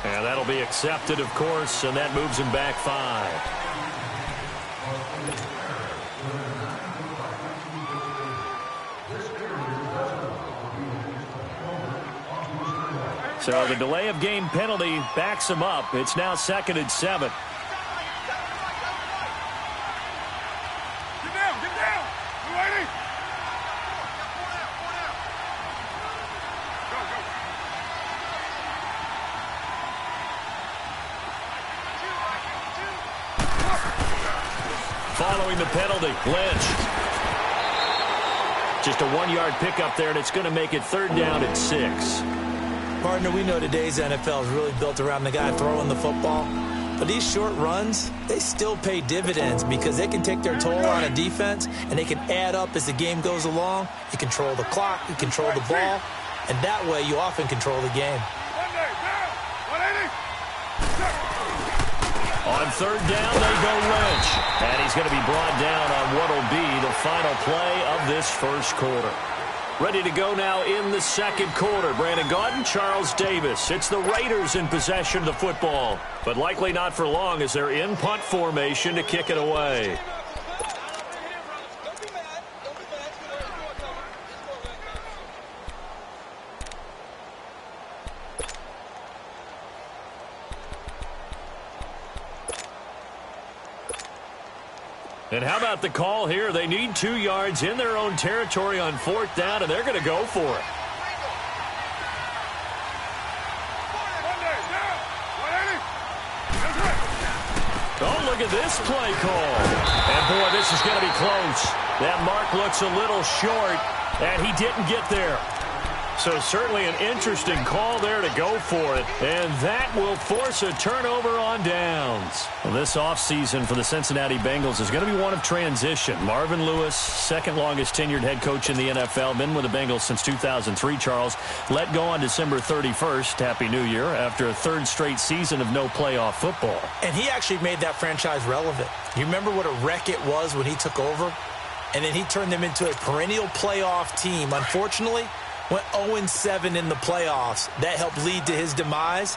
And that'll be accepted, of course, and that moves him back 5. So the delay of game penalty backs him up. It's now 2nd and 7. Get down, get down. You ready? Go, go. Following the penalty, Lynch. Just a 1-yard pickup there, and it's going to make it 3rd down and 6. Partner, we know today's NFL is really built around the guy throwing the football. But these short runs, they still pay dividends because they can take their toll on a defense, and they can add up as the game goes along. You control the clock, you control the ball, and that way you often control the game. On 3rd down, they go Lynch. And he's going to be brought down on what will be the final play of this first quarter. Ready to go now in the 2nd quarter. Brandon Gaudin, Charles Davis. It's the Raiders in possession of the football, but likely not for long as they're in punt formation to kick it away. And how about the call here? They need 2 yards in their own territory on 4th down, and they're going to go for it. Oh, look at this play call. And, boy, this is going to be close. That mark looks a little short, and he didn't get there. So certainly an interesting call there to go for it, and that will force a turnover on downs. Well, this offseason for the Cincinnati Bengals is going to be one of transition. Marvin Lewis, 2nd longest tenured head coach in the NFL, been with the Bengals since 2003, Charles. Let go on December 31st, Happy New Year, after a 3rd straight season of no playoff football. And he actually made that franchise relevant. You remember what a wreck it was when he took over? And then he turned them into a perennial playoff team. Unfortunately, went 0-7 in the playoffs. That helped lead to his demise.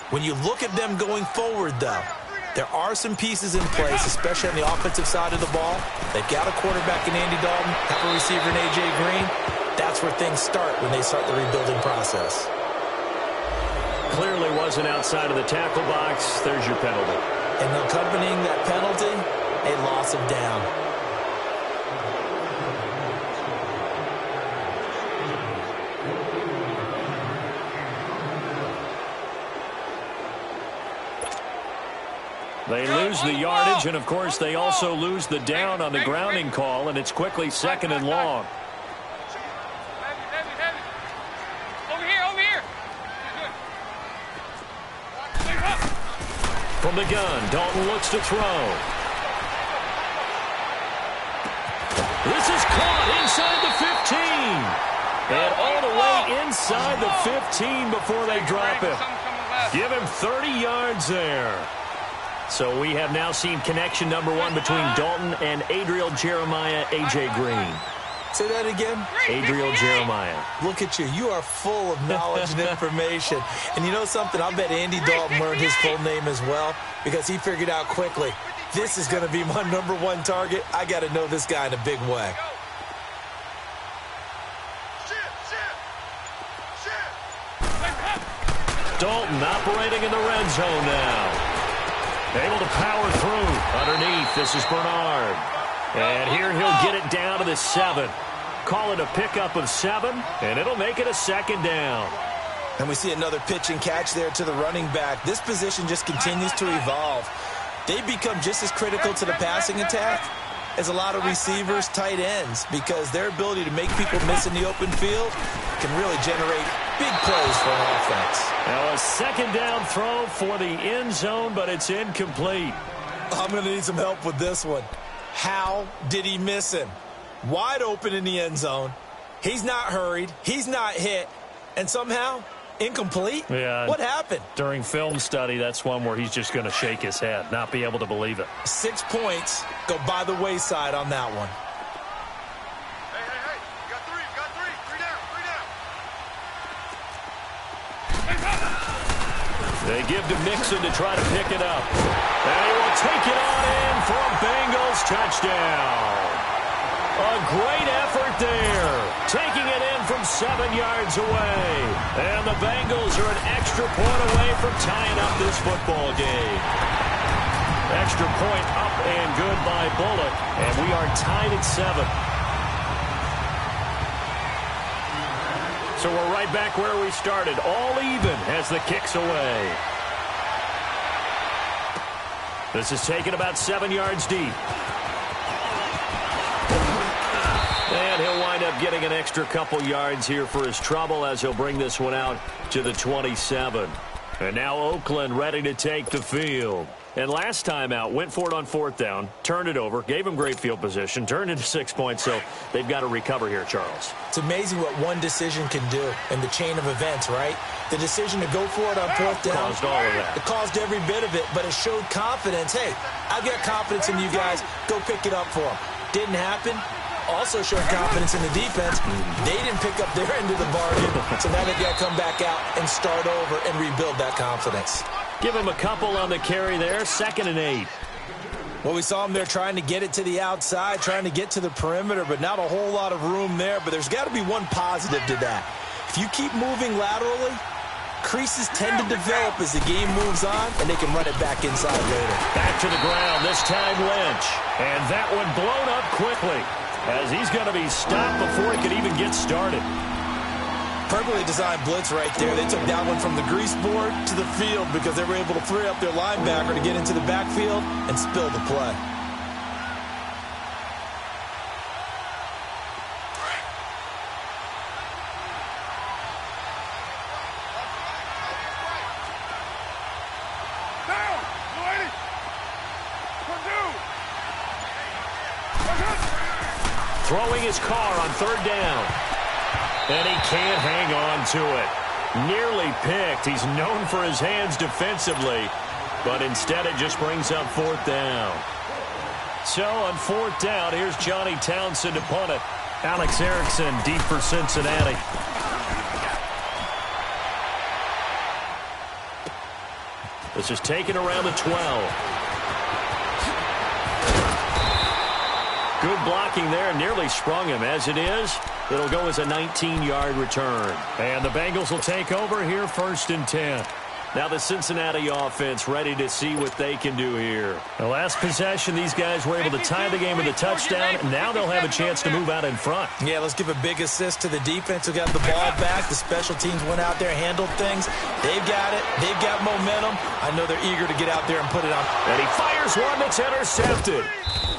When you look at them going forward, though, there are some pieces in place, especially on the offensive side of the ball. They've got a quarterback in Andy Dalton, have a receiver in A.J. Green. That's where things start when they start the rebuilding process. Clearly wasn't outside of the tackle box. There's your penalty. And accompanying that penalty, a loss of down. They lose the yardage, and, of course, they also lose the down on the grounding call, and it's quickly 2nd and long. Over here. From the gun, Dalton looks to throw. This is caught inside the 15. And all the way inside the 15 before they drop him. Give him 30 yards there. So we have now seen connection number 1 between Dalton and Adriel Jeremiah, A.J. Green. Say that again? Adriel Jeremiah. Look at you. You are full of knowledge and information. And you know something? I bet Andy Dalton learned his full name as well because he figured out quickly, this is going to be my number 1 target. I got to know this guy in a big way. Dalton operating in the red zone now. Able to power through. Underneath, this is Bernard. And here he'll get it down to the 7. Call it a pickup of 7, and it'll make it a 2nd down. And we see another pitch and catch there to the running back. This position just continues to evolve. They become just as critical to the passing attack as a lot of receivers, tight ends, because their ability to make people miss in the open field can really generate big plays for an offense. Now a 2nd down throw for the end zone, but it's incomplete. I'm going to need some help with this one. How did he miss him? Wide open in the end zone. He's not hurried. He's not hit. And somehow, incomplete? Yeah. What happened? During film study, that's one where he's just going to shake his head, not be able to believe it. 6 points go by the wayside on that one. Hey. You got 3. They give to Mixon to try to pick it up. And he will take it on in for a Bengals touchdown. A great effort there. Taking it in from 7 yards away. And the Bengals are an extra point away from tying up this football game. Extra point up and good by Bullock. And we are tied at 7. So we're right back where we started. All even as the kick's away. This is taken about 7 yards deep. And he'll wind up getting an extra couple yards here for his trouble as he'll bring this one out to the 27. And now Oakland ready to take the field. And last time out, went for it on 4th down, turned it over, gave him great field position, turned into 6 points, so they've got to recover here, Charles. It's amazing what one decision can do in the chain of events, right? The decision to go for it on 4th down. Caused all of that. It caused every bit of it, but it showed confidence. Hey, I've got confidence in you guys. Go pick it up for them. Didn't happen. Also showed confidence in the defense. They didn't pick up their end of the bargain, so now they've got to come back out and start over and rebuild that confidence. Give him a couple on the carry there, 2nd and 8. Well, we saw him there trying to get it to the outside, trying to get to the perimeter, but not a whole lot of room there. But there's got to be one positive to that. If you keep moving laterally, creases tend to develop as the game moves on, and they can run it back inside later. Back to the ground, this time Lynch. And that one blown up quickly, as he's going to be stopped before he could even get started. Perfectly designed blitz right there. They took that one from the grease board to the field because they were able to free up their linebacker to get into the backfield and spill the play. Down! Lady! Throwing his car on 3rd down. And he can't hang on to it. Nearly picked. He's known for his hands defensively, but instead it just brings up 4th down. So on 4th down, here's Johnny Townsend to punt it. Alex Erickson deep for Cincinnati. This is taken around the 12. Good blocking there, nearly sprung him. As it is, it'll go as a 19-yard return. And the Bengals will take over here, 1st and 10. Now the Cincinnati offense ready to see what they can do here. The last possession, these guys were able to tie the game with a touchdown. And now they'll have a chance to move out in front. Yeah, let's give a big assist to the defense who got the ball back. The special teams went out there, handled things. They've got it. They've got momentum. I know they're eager to get out there and put it on. And he fires one that's intercepted.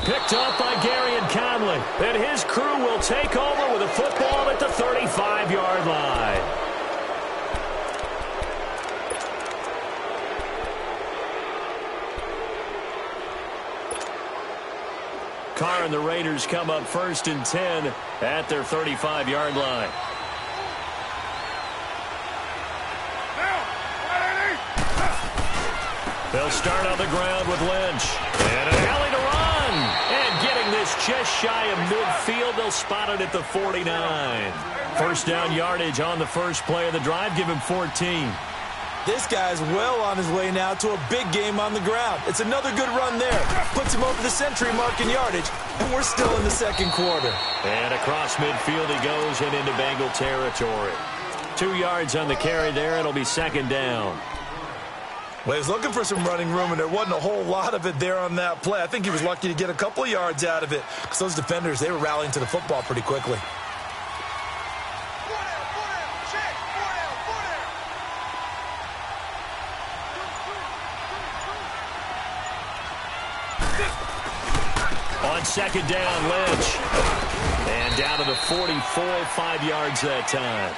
Picked up by Gary and Conley. And his crew will take over with a football at the 35-yard line. Carr and the Raiders come up 1st and 10 at their 35-yard line. They'll start on the ground with Lynch. And an alley to run. And getting this just shy of midfield. They'll spot it at the 49. 1st down yardage on the first play of the drive. Give him 14. This guy's well on his way now to a big game on the ground. It's another good run there. Puts him over the century mark in yardage. And we're still in the 2nd quarter. And across midfield he goes and into Bengal territory. 2 yards on the carry there. It'll be 2nd down. Well, he was looking for some running room, and there wasn't a whole lot of it there on that play. I think he was lucky to get a couple of yards out of it because those defenders, they were rallying to the football pretty quickly. On 2nd down, Lynch. And down to the 44, 5 yards that time.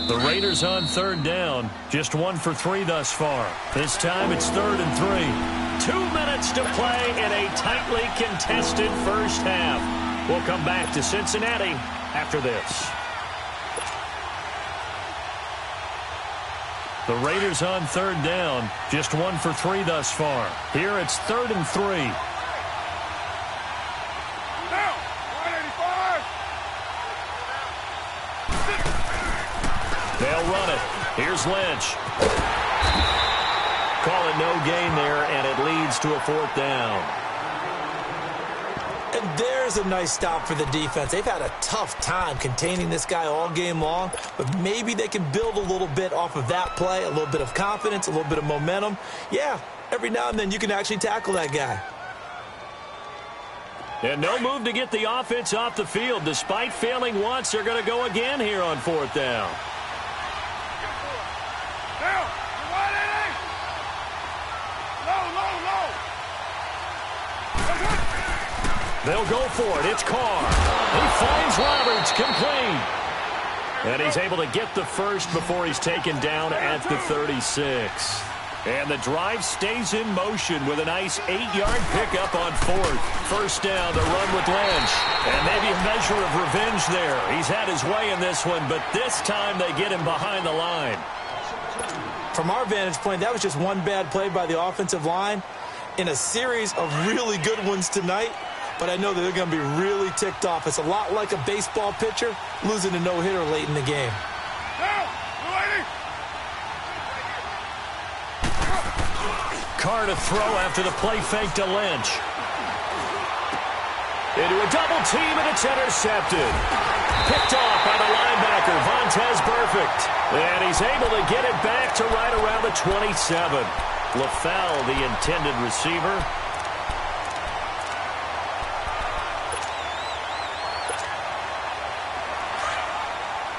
The Raiders on 3rd down. Just 1 for 3 thus far. This time it's 3rd and 3. 2 minutes to play in a tightly contested first half. We'll come back to Cincinnati after this. The Raiders on 3rd down. Just 1 for 3 thus far. Here it's 3rd and 3. Now, 185. they'll run it. Here's Lynch. Call it no gain there, and it leads to a 4th down. And there's a nice stop for the defense. They've had a tough time containing this guy all game long, but maybe they can build a little bit off of that play, a little bit of confidence, a little bit of momentum. Yeah, every now and then you can actually tackle that guy. And no move to get the offense off the field. Despite failing once, they're going to go again here on 4th down. Down. You're wide, Eddie. Low, low, low. They'll go for it. It's Carr. He finds Roberts complete. And he's able to get the first before he's taken down at the 36. And the drive stays in motion with a nice 8-yard pickup on 4th. First down to run with Lynch. And maybe a measure of revenge there. He's had his way in this one, but this time they get him behind the line. From our vantage point, that was just one bad play by the offensive line in a series of really good ones tonight. But I know that they're going to be really ticked off. It's a lot like a baseball pitcher losing a no-hitter late in the game. Down. You're waiting. Carr to throw after the play fake to Lynch. Into a double team, and it's intercepted. Picked off by the linebacker, Vontaze Burfict. And he's able to get it back to right around the 27. LaFell, the intended receiver.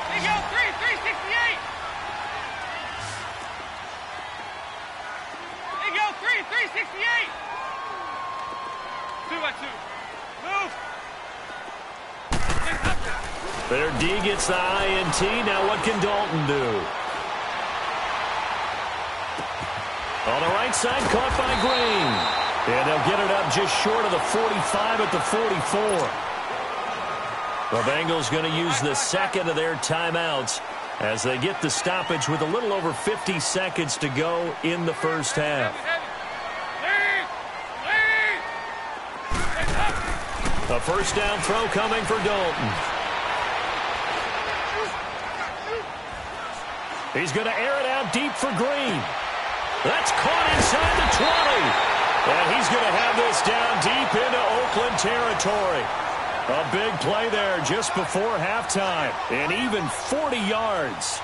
There you go. 368. There you go. 368. 2 by 2. Move. Their D gets the INT. Now what can Dalton do? On the right side, caught by Green. And they'll get it up just short of the 45 at the 44. The Bengals going to use the second of their timeouts as they get the stoppage with a little over 50 seconds to go in the first half. A first down throw coming for Dalton. He's going to air it out deep for Green. That's caught inside the 20. And he's going to have this down deep into Oakland territory. A big play there just before halftime. And even 40 yards.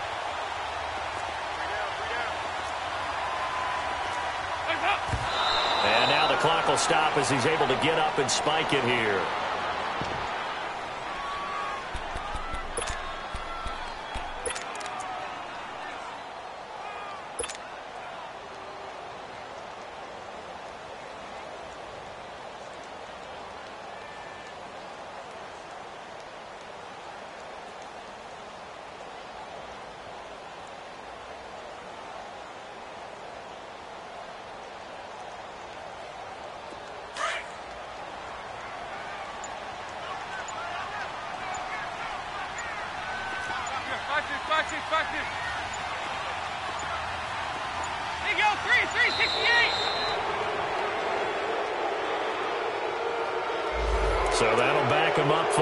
And now the clock will stop as he's able to get up and spike it here. Watch it. There you go. 368. So that'll back him up 5.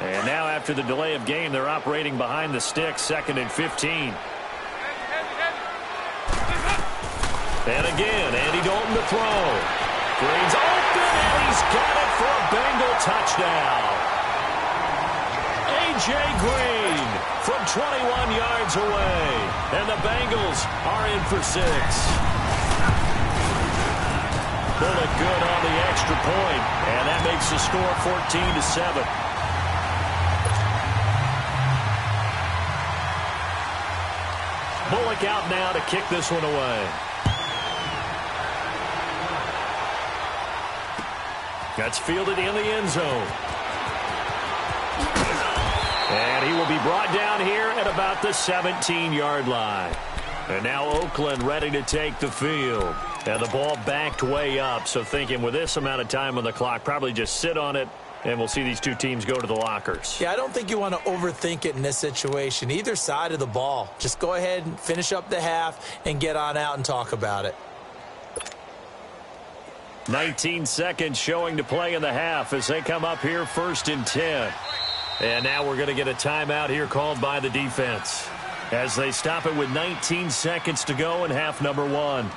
And now after the delay of game, they're operating behind the sticks, 2nd and 15. And again, Andy Dalton to throw. Green's open, and he's got it for a Bengal touchdown. A.J. Green from 21 yards away. And the Bengals are in for 6. Bullock good on the extra point, and that makes the score 14-7. Bullock out now to kick this one away. That's fielded in the end zone. And he will be brought down here at about the 17-yard line. And now Oakland ready to take the field. And the ball backed way up, so thinking with this amount of time on the clock, probably just sit on it And we'll see these two teams go to the lockers. Yeah, I don't think you want to overthink it in this situation. Either side of the ball. Just go ahead and finish up the half and get on out and talk about it. 19 seconds showing to play in the half as they come up here 1st and 10. And now we're going to get a timeout here called by the defense as they stop it with 19 seconds to go in half number 1.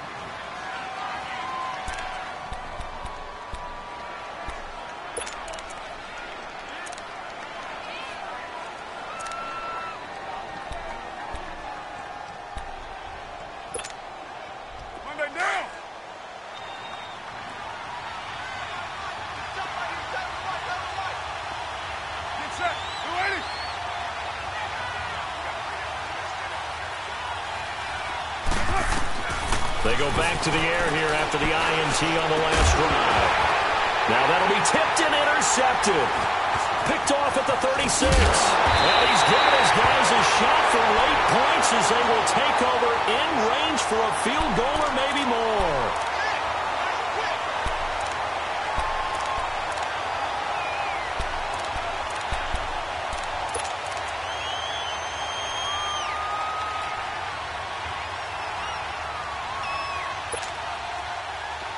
They go back to the air here after the INT on the last drive. Now that'll be tipped and intercepted. Picked off at the 36. And he's given his guys a shot for late points as they will take over in range for a field goal or maybe more.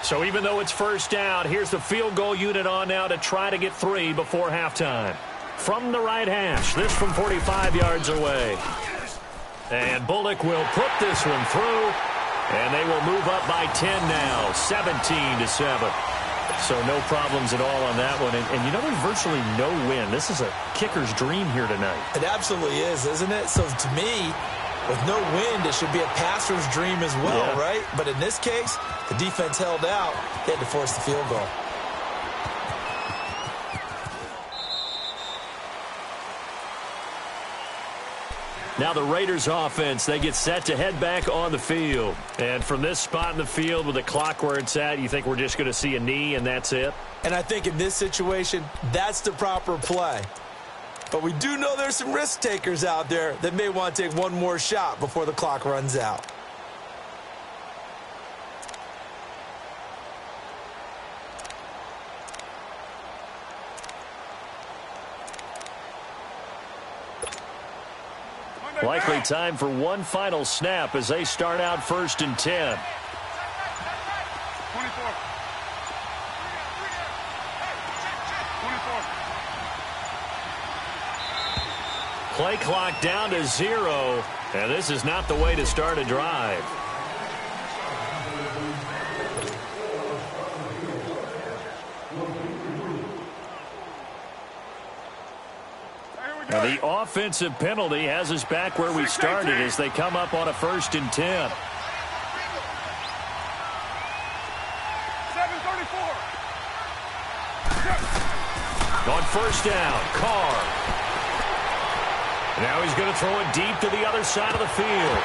So even though it's first down, here's the field goal unit on now to try to get 3 before halftime. From the right hash, this from 45 yards away. And Bullock will put this one through, and they will move up by 10 now, 17-7. So no problems at all on that one. And you know, there's virtually no win. This is a kicker's dream here tonight. It absolutely is, isn't it? So to me, with no wind, it should be a passer's dream as well, right? But in this case, the defense held out. They had to force the field goal. Now the Raiders offense, they get set to head back on the field. And from this spot in the field with the clock where it's at, you think we're just going to see a knee and that's it? And I think in this situation, that's the proper play. But we do know there's some risk takers out there that may want to take one more shot before the clock runs out. Likely time for one final snap as they start out 1st and 10. 24. Play clock down to 0, and this is not the way to start a drive. Now the offensive penalty has us back where we started as they come up on a 1st and 10. 7:34. On 1st down, Carr. Now he's going to throw it deep to the other side of the field.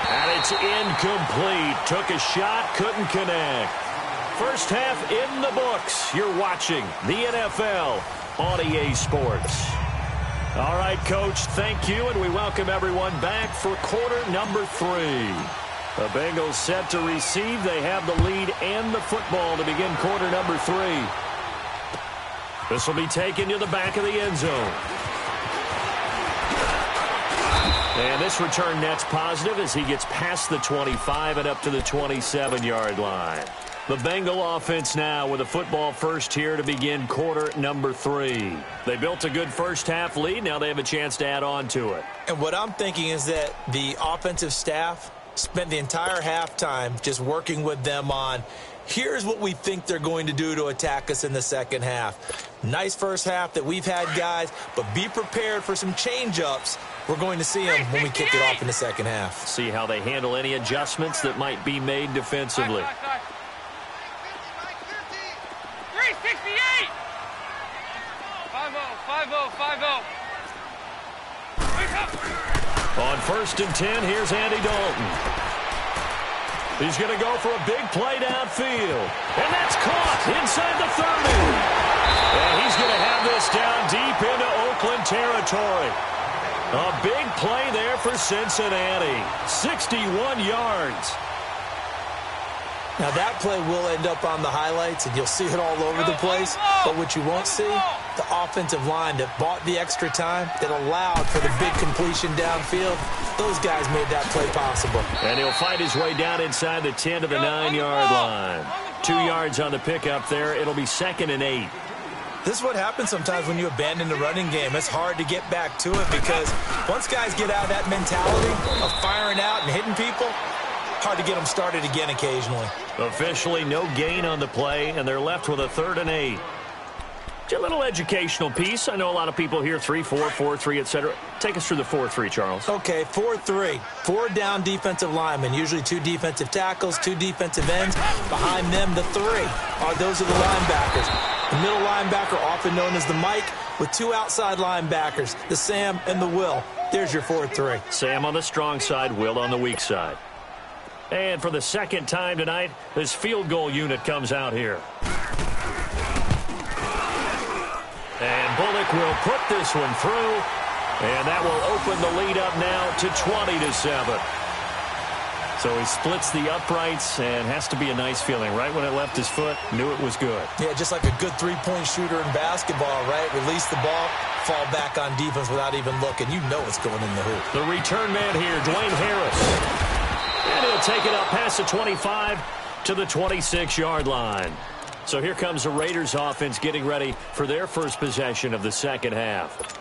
And it's incomplete. Took a shot, couldn't connect. First half in the books. You're watching the NFL on EA Sports. All right, Coach, thank you, and we welcome everyone back for quarter number 3. The Bengals set to receive. They have the lead and the football to begin quarter number 3. This will be taken to the back of the end zone. And this return net's positive as he gets past the 25 and up to the 27-yard line. The Bengal offense now with a football first here to begin quarter number 3. They built a good first half lead. Now they have a chance to add on to it. And what I'm thinking is that the offensive staff spent the entire halftime just working with them on, here's what we think they're going to do to attack us in the second half. Nice first half that we've had, guys, but be prepared for some change-ups. We're going to see them when we kick it off in the second half. See how they handle any adjustments that might be made defensively. 368. 5-0. On 1st and 10, here's Andy Dalton. He's going to go for a big play downfield. And that's caught inside the 30. And he's going to have this down deep into Oakland territory. A big play there for Cincinnati. 61 yards. Now, that play will end up on the highlights, and you'll see it all over the place. But what you won't see, the offensive line that bought the extra time, that allowed for the big completion downfield, those guys made that play possible. And he'll fight his way down inside the 10 to the 9-yard line. 2 yards on the pickup there. It'll be 2nd and 8. This is what happens sometimes when you abandon the running game. It's hard to get back to it because once guys get out of that mentality of firing out and hitting people, hard to get them started again occasionally. Officially no gain on the play, and they're left with a 3rd and 8. A little educational piece. I know a lot of people hear 3-4, 4-3, etc. Take us through the 4-3, Charles. Okay, 4-3. 4 down defensive linemen, usually 2 defensive tackles, 2 defensive ends. Behind them, the 3. Those are the linebackers. The middle linebacker, often known as the Mike, with 2 outside linebackers, the Sam and the Will. There's your 4-3. Sam on the strong side, Will on the weak side. And for the second time tonight, this field goal unit comes out here. And Bullock will put this one through, and that will open the lead up now to 20-7. So he splits the uprights, and has to be a nice feeling. Right when it left his foot, knew it was good. Yeah, just like a good three-point shooter in basketball, right? Release the ball, fall back on defense without even looking. You know it's going in the hoop. The return man here, Dwayne Harris. And he'll take it up past the 25 to the 26-yard line. So here comes the Raiders offense getting ready for their first possession of the second half.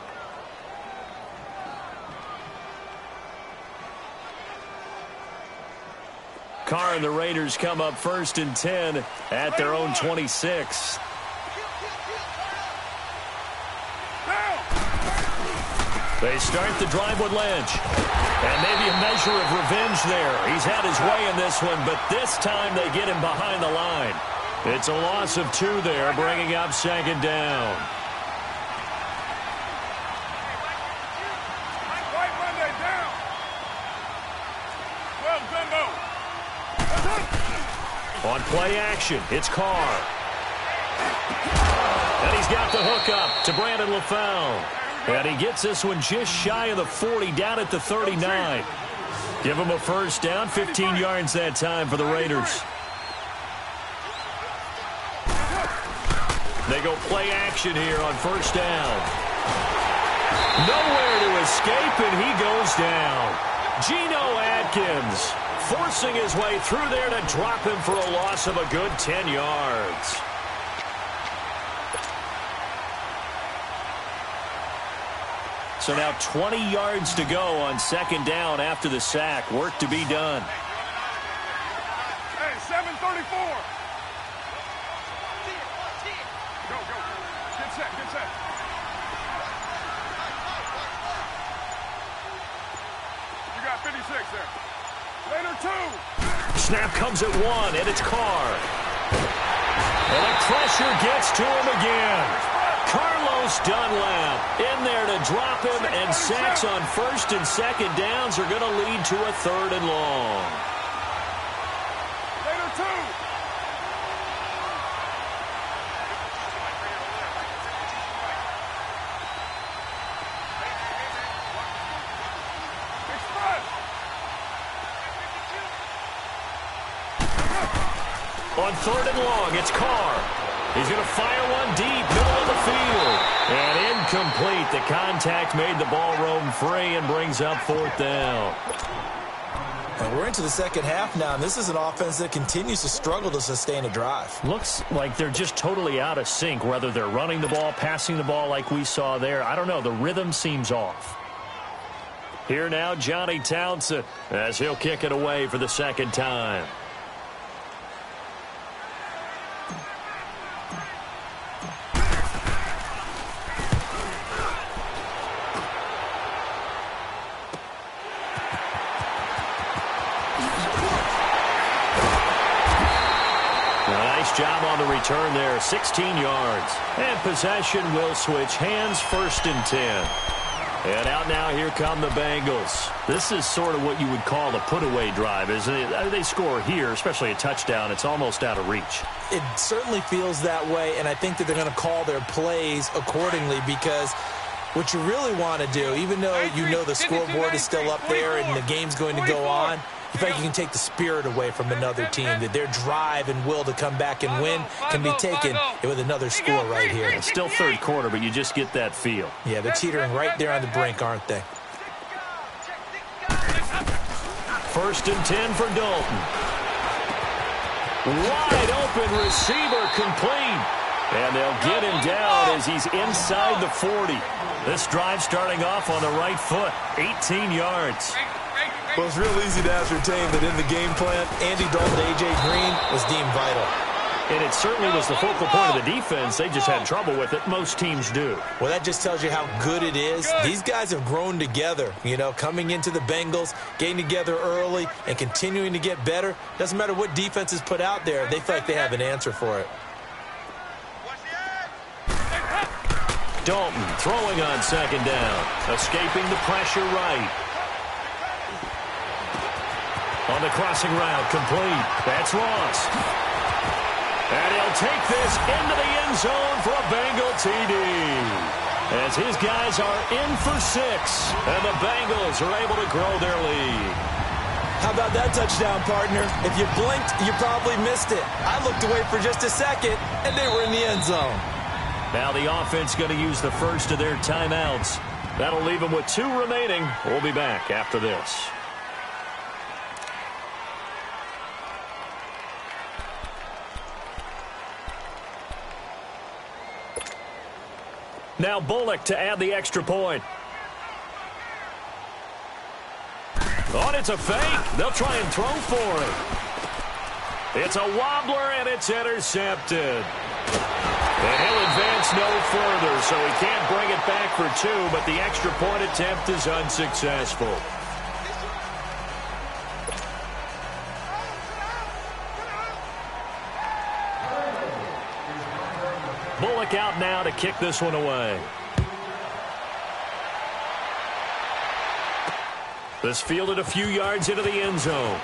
Carr and the Raiders come up 1st and 10 at their own 26. They start the drive with Lynch. And maybe a measure of revenge there. He's had his way in this one, but this time they get him behind the line. It's a loss of 2 there, bringing up 2nd down. On play action, it's Carr. And he's got the hook up to Brandon LaFell. And he gets this one just shy of the 40, down at the 39. Give him a first down, 15 yards that time for the Raiders. They go play action here on first down. Nowhere to escape, and he goes down. Geno Atkins forcing his way through there to drop him for a loss of a good 10 yards. So now 20 yards to go on 2nd down after the sack. Work to be done. Hey, 7:34. Go. Get set. You got 56 there. Later 2. Snap comes at 1, and it's Carr. And the pressure gets to him again. Carlos Dunlap in there to drop him, and sacks on 1st and 2nd downs are going to lead to a 3rd and long. Later 2. On 3rd and long, it's Carr. He's going to fire one deep, middle of the field. And incomplete. The contact made the ball roam free and brings up 4th down. And we're into the second half now, and this is an offense that continues to struggle to sustain a drive. Looks like they're just totally out of sync, whether they're running the ball, passing the ball like we saw there. I don't know. The rhythm seems off. Here now, Johnny Townsend, as he'll kick it away for the 2nd time. Job on the return there, 16 yards. And possession will switch hands, 1st and 10. And out now, here come the Bengals. This is sort of what you would call a put-away drive, isn't it? They score here, especially a touchdown. It's almost out of reach. It certainly feels that way, and I think that they're going to call their plays accordingly because what you really want to do, even though you know the scoreboard is still up there and the game's going to go on, You feel like you can take the spirit away from another team, that their drive and will to come back and win can be taken with another score right here. It's still third quarter, but you just get that feel. Yeah, they're teetering right there on the brink, aren't they? 1st and 10 for Dalton. Wide open receiver complete. And they'll get him down as he's inside the 40. This drive starting off on the right foot, 18 yards. Well, it's real easy to ascertain that in the game plan, Andy Dalton to A.J. Green was deemed vital. And it certainly was the focal point of the defense. They just had trouble with it. Most teams do. Well, that just tells you how good it is. These guys have grown together, you know, coming into the Bengals, getting together early, and continuing to get better. Doesn't matter what defense is put out there. They feel like they have an answer for it. Dalton throwing on 2nd down. Escaping the pressure right. On the crossing route, complete. That's Ross. And he'll take this into the end zone for a Bengal TD. As his guys are in for 6. And the Bengals are able to grow their lead. How about that touchdown, partner? If you blinked, you probably missed it. I looked away for just a second, and they were in the end zone. Now the offense going to use the first of their timeouts. That'll leave them with 2 remaining. We'll be back after this. Now Bullock to add the extra point. Oh, it's a fake. They'll try and throw for it. It's a wobbler, and it's intercepted. And he'll advance no further, so he can't bring it back for 2, but the extra point attempt is unsuccessful. Bullock out now to kick this one away. This fielded a few yards into the end zone.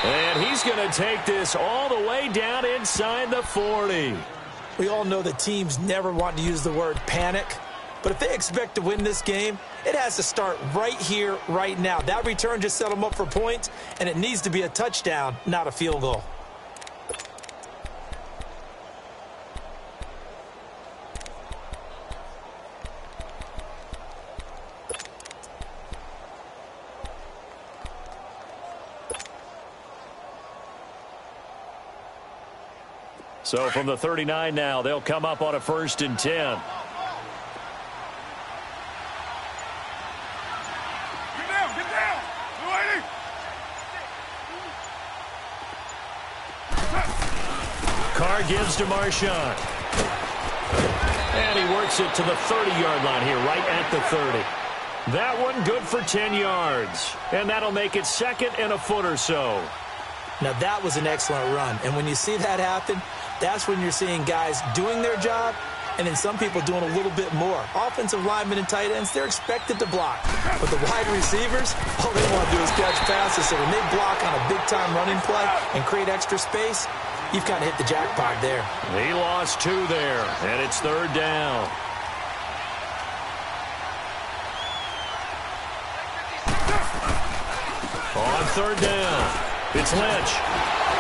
And he's going to take this all the way down inside the 40. We all know that teams never want to use the word panic. But if they expect to win this game, it has to start right here, right now. That return just set them up for points, and it needs to be a touchdown, not a field goal. So from the 39 now, they'll come up on a 1st and 10. Carr gives to Marshawn. And he works it to the 30-yard line here, right at the 30. That one good for 10 yards. And that'll make it 2nd and a foot or so. Now, that was an excellent run. And when you see that happen, that's when you're seeing guys doing their job and then some people doing a little bit more. Offensive linemen and tight ends, they're expected to block. But the wide receivers, all they want to do is catch passes. So when they block on a big-time running play and create extra space, you've kind of hit the jackpot there. He lost 2 there, and it's 3rd down. On 3rd down, it's Lynch.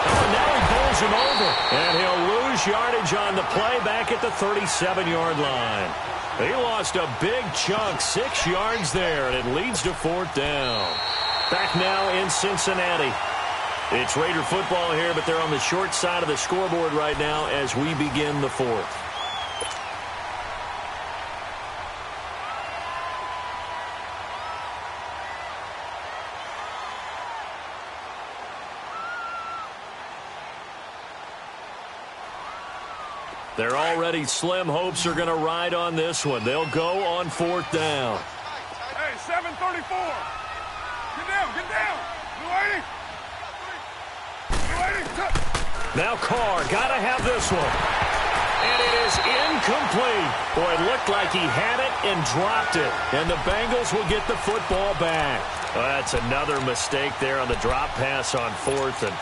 Oh, now he bowls him over, and he'll lose yardage on the play back at the 37-yard line. He lost a big chunk, 6 yards there, and it leads to 4th down. Back now in Cincinnati. It's Raider football here, but they're on the short side of the scoreboard right now as we begin the 4th. They're already slim hopes are going to ride on this one. They'll go on 4th down. Hey, 7:34. Get down. Now Carr, got to have this one. And it is incomplete. Boy, it looked like he had it and dropped it. And the Bengals will get the football back. Well, that's another mistake there on the drop pass on 4th. And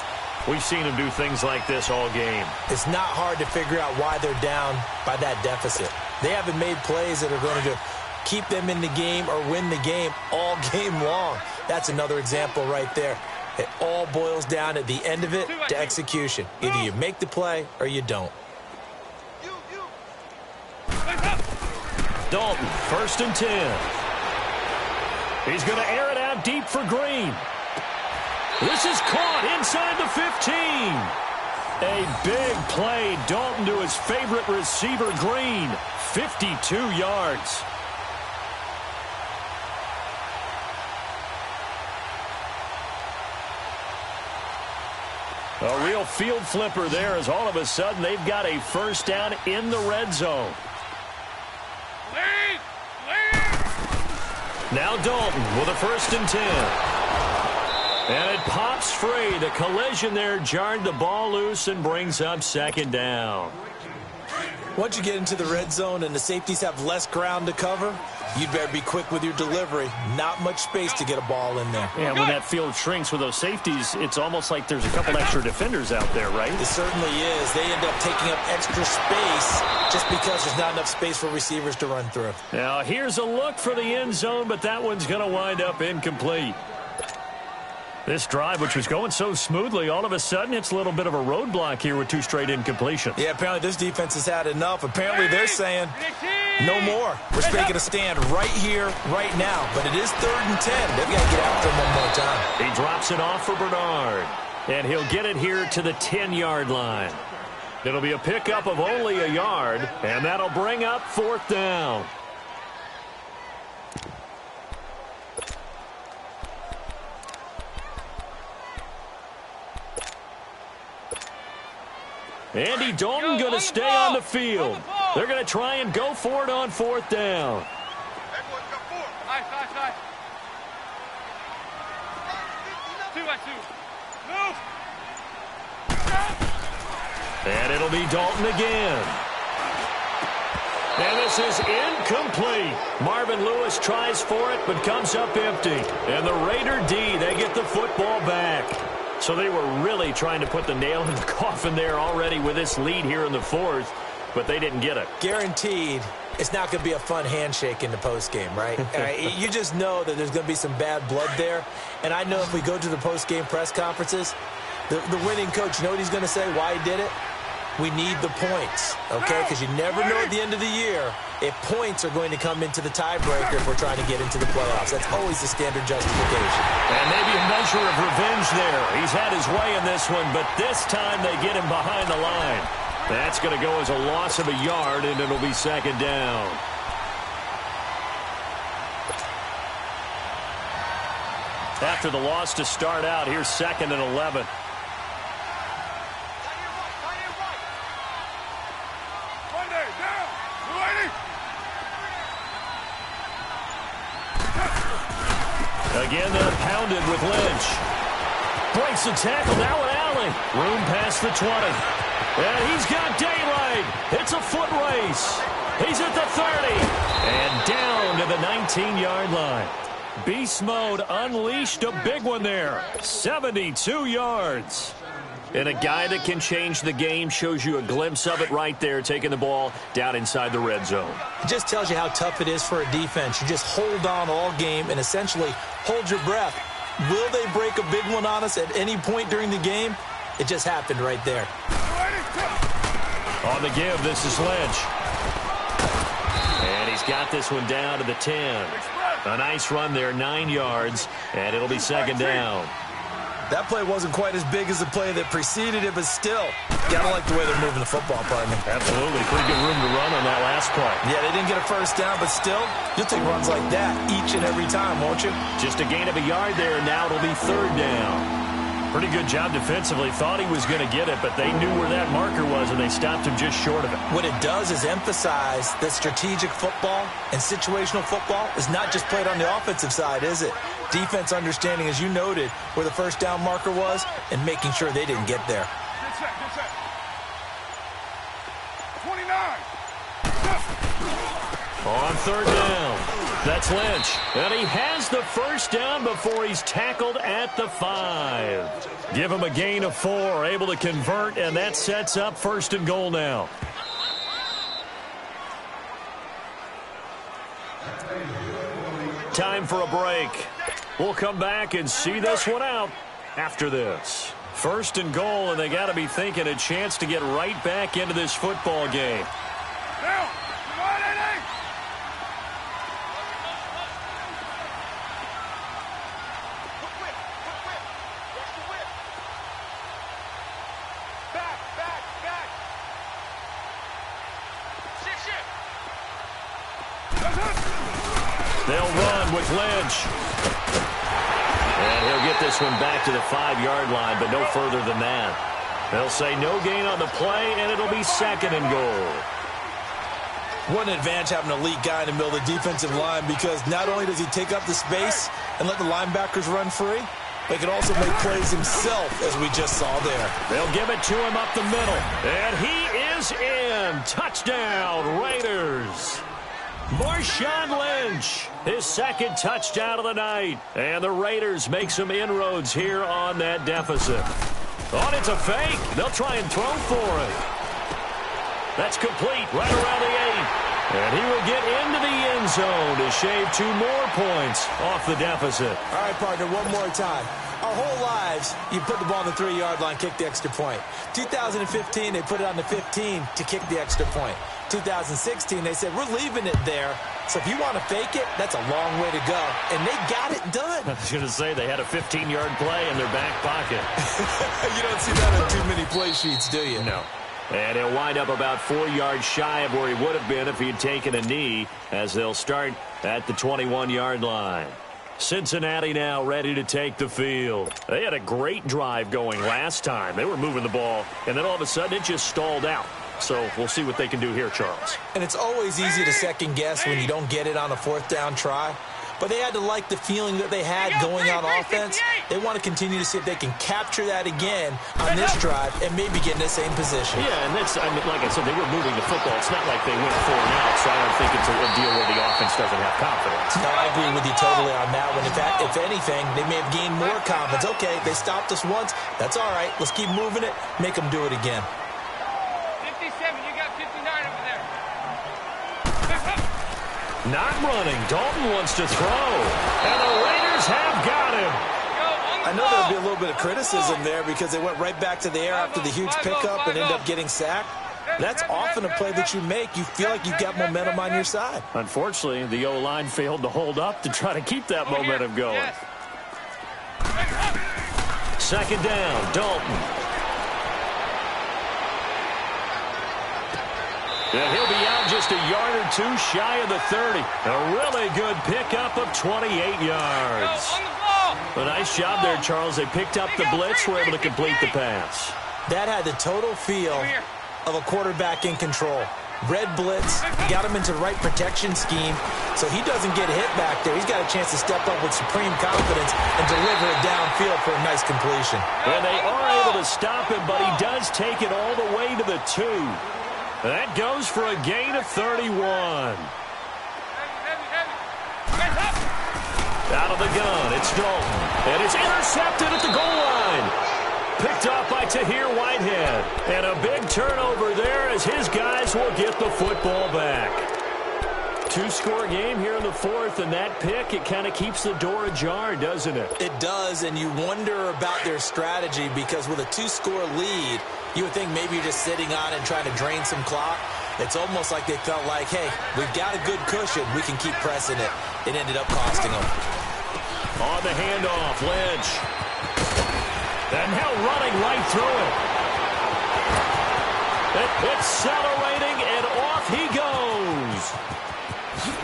We've seen him do things like this all game. It's not hard to figure out why they're down by that deficit. They haven't made plays that are going to keep them in the game or win the game all game long. That's another example right there. It all boils down at the end of it to execution. Either you make the play or you don't. Dalton, 1st and 10. He's going to air it out deep for Green. This is caught inside the 15. A big play. Dalton to his favorite receiver, Green. 52 yards. A real field flipper there as all of a sudden they've got a first down in the red zone. Now Dalton with a 1st and 10. And it pops free. The collision there jarred the ball loose and brings up 2nd down. Once you get into the red zone and the safeties have less ground to cover, you'd better be quick with your delivery. Not much space to get a ball in there. Yeah, when that field shrinks with those safeties, it's almost like there's a couple extra defenders out there, right? It certainly is. They end up taking up extra space just because there's not enough space for receivers to run through. Now, here's a look for the end zone, but that one's going to wind up incomplete. This drive, which was going so smoothly, all of a sudden it's a little bit of a roadblock here with 2 straight incompletions. Yeah, apparently this defense has had enough. Apparently they're saying, no more. We're taking a stand right here, right now. But it is 3rd and 10. They've got to get after him one more time. He drops it off for Bernard. And he'll get it here to the 10-yard line. It'll be a pickup of only a yard, and that'll bring up 4th down. Andy Dalton going to stay on the field. They're going to try and go for it on 4th down. And it'll be Dalton again. And this is incomplete. Marvin Lewis tries for it, but comes up empty. And the Raider D, they get the football back. So they were really trying to put the nail in the coffin there already with this lead here in the 4th, but they didn't get it. Guaranteed it's not going to be a fun handshake in the postgame, right? You just know that there's going to be some bad blood there. And I know if we go to the postgame press conferences, the winning coach, you know what he's going to say, why he did it? We need the points, okay? Because you never know at the end of the year if points are going to come into the tiebreaker if we're trying to get into the playoffs. That's always the standard justification. And maybe a measure of revenge there. He's had his way in this one, but this time they get him behind the line. That's going to go as a loss of a yard, and it'll be 2nd down. After the loss to start out, here's 2nd and 11. Again, they're pounded with Lynch. Breaks the tackle, now an alley. Room past the 20. And he's got daylight. It's a foot race. He's at the 30. And down to the 19-yard line. Beast mode unleashed, a big one there. 72 yards. And a guy that can change the game shows you a glimpse of it right there, taking the ball down inside the red zone. It just tells you how tough it is for a defense. You just hold on all game and essentially hold your breath. Will they break a big one on us at any point during the game? It just happened right there. On the give, this is Lynch. And he's got this one down to the 10. A nice run there, 9 yards, and it'll be 2nd down. That play wasn't quite as big as the play that preceded it, but still, gotta like the way they're moving the football, partner. Absolutely. Pretty good room to run on that last play. Yeah, they didn't get a first down, but still, you'll take runs like that each and every time, won't you? Just a gain of a yard there, and now it'll be 3rd down. Pretty good job defensively. Thought he was going to get it, but they knew where that marker was, and they stopped him just short of it. What it does is emphasize that strategic football and situational football is not just played on the offensive side, is it? Defense understanding, as you noted, where the first down marker was and making sure they didn't get there. Good set, good set. 29. On third down, that's Lynch. And he has the first down before he's tackled at the 5. Give him a gain of 4, able to convert, and that sets up first and goal now. Time for a break. We'll come back and see this one out after this. First and goal, and they got to be thinking a chance to get right back into this football game. Now, come on, Eddie! Back. They'll run with Lynch. And he'll get this one back to the 5-yard line, but no further than that. They'll say no gain on the play, and it'll be second and goal. What an advantage having an elite guy in the middle of the defensive line, because not only does he take up the space and let the linebackers run free, but he can also make plays himself, as we just saw there. They'll give it to him up the middle. And he is in. Touchdown, Raiders. Marshawn Lynch, his second touchdown of the night. And the Raiders make some inroads here on that deficit. Oh, it's a fake. They'll try and throw for it. That's complete right around the 8. And he will get into the end zone to shave 2 more points off the deficit. All right, partner, one more time. Our whole lives, you put the ball on the 3-yard line, kick the extra point. 2015, they put it on the 15 to kick the extra point. 2016, they said, we're leaving it there. So if you want to fake it, that's a long way to go. And they got it done. I was going to say, they had a 15-yard play in their back pocket. You don't see that on too many play sheets, do you? No. And he'll wind up about 4 yards shy of where he would have been if he had taken a knee, as they'll start at the 21-yard line. Cincinnati now ready to take the field. They had a great drive going last time. They were moving the ball, and then all of a sudden it just stalled out. So we'll see what they can do here, Charles. And it's always easy to second guess when you don't get it on a 4th down try. But they had to like the feeling that they had going on offense. They want to continue to see if they can capture that again on this drive and maybe get in the same position. Yeah, and that's, I mean, like I said, they were moving the football. It's not like they went 4 and out, so I don't think it's a deal where the offense doesn't have confidence. No, I agree with you totally on that one. In fact, if anything, they may have gained more confidence. Okay, they stopped us once. That's all right. Let's keep moving it. Make them do it again. 57, you got 59 over there. Not running. Dalton wants to throw. And the Raiders have got him. I know there'll be a little bit of criticism there because they went right back to the air after the huge pickup and ended up getting sacked. That's often a play that you make. You feel like you've got momentum on your side. Unfortunately, the O-line failed to hold up to try to keep that momentum going. Second down, Dalton. And he'll be out just a yard or 2 shy of the 30. A really good pickup of 28 yards. A nice job there, Charles. They picked up the blitz, were able to complete the pass. That had the total feel of a quarterback in control. Red blitz, got him into the right protection scheme, so he doesn't get hit back there. He's got a chance to step up with supreme confidence and deliver it downfield for a nice completion. And they are able to stop him, but he does take it all the way to the 2. That goes for a gain of 31. Out of the gun, it's Dalton. And it's intercepted at the goal line. Picked off by Tahir Whitehead. And a big turnover there as his guys will get the football back. 2-score game here in the 4th, and that pick, it kind of keeps the door ajar, doesn't it? It does, and you wonder about their strategy because with a 2-score lead, you would think maybe you're just sitting on it and trying to drain some clock. It's almost like they felt like, hey, we've got a good cushion. We can keep pressing it. It ended up costing them. On the handoff, Lynch. And now running right through it. Accelerating, and off he goes.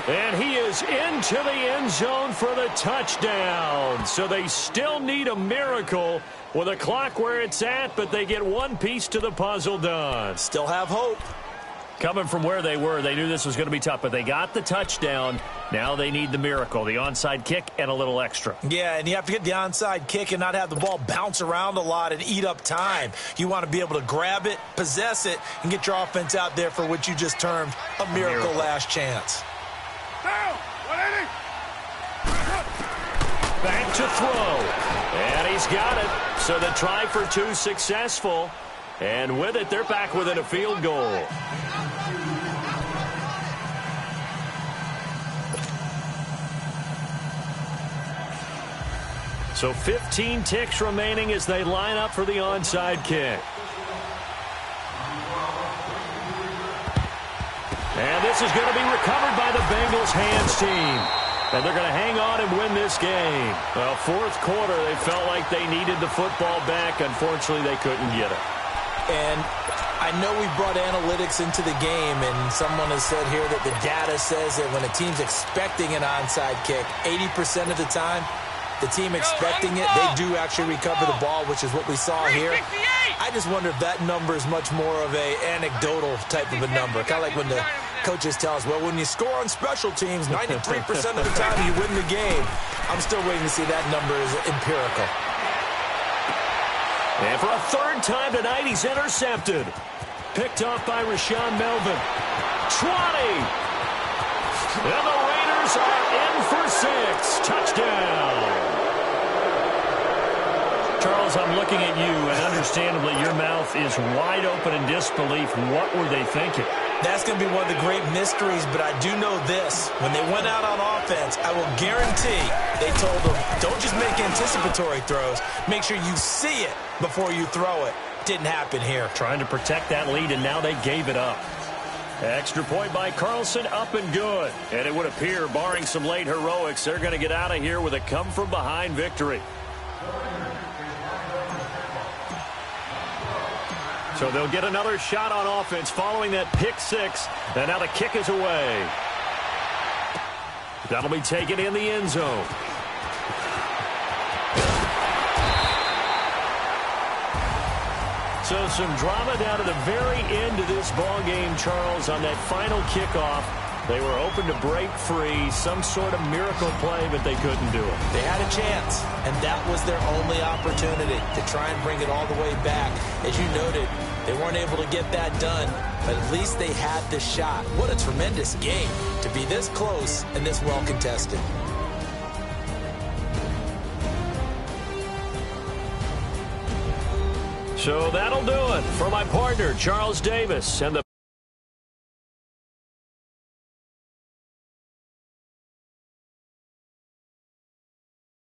And he is into the end zone for the touchdown. So they still need a miracle with a clock where it's at, but they get one piece to the puzzle done. Still have hope. Coming from where they were, they knew this was going to be tough, but they got the touchdown. Now they need the miracle, the onside kick and a little extra. Yeah, and you have to get the onside kick and not have the ball bounce around a lot and eat up time. You want to be able to grab it, possess it, and get your offense out there for what you just termed a miracle last chance. Back to throw. And he's got it. So the try for two successful. And with it, they're back within a field goal. So 15 ticks remaining as they line up for the onside kick. And this is going to be recovered by the Bengals hands team. And they're going to hang on and win this game. Well, fourth quarter, they felt like they needed the football back. Unfortunately, they couldn't get it. And I know we brought analytics into the game, and someone has said here that the data says that when a team's expecting an onside kick, 80% of the time, the team expecting it, they do actually recover the ball, which is what we saw here. I just wonder if that number is much more of a anecdotal type of a number. Kind of like when the coaches tell us, well, when you score on special teams, 93% of the time you win the game. I'm still waiting to see that number is empirical. And for a third time tonight, he's intercepted. Picked off by Rashawn Melvin. 20. And the Raiders are in for 6. Touchdown. Charles, I'm looking at you, and understandably, your mouth is wide open in disbelief. What were they thinking? That's going to be one of the great mysteries, but I do know this. When they went out on offense, I will guarantee they told them, don't just make anticipatory throws. Make sure you see it before you throw it. Didn't happen here. Trying to protect that lead, and now they gave it up. Extra point by Carlson, up and good. And it would appear, barring some late heroics, they're going to get out of here with a come-from-behind victory. So they'll get another shot on offense following that pick six. And now the kick is away. That'll be taken in the end zone. So some drama down to the very end of this ball game, Charles, on that final kickoff. They were open to break free, some sort of miracle play, but they couldn't do it. They had a chance, and that was their only opportunity to try and bring it all the way back. As you noted, they weren't able to get that done, but at least they had the shot. What a tremendous game to be this close and this well contested. So that'll do it for my partner, Charles Davis, and the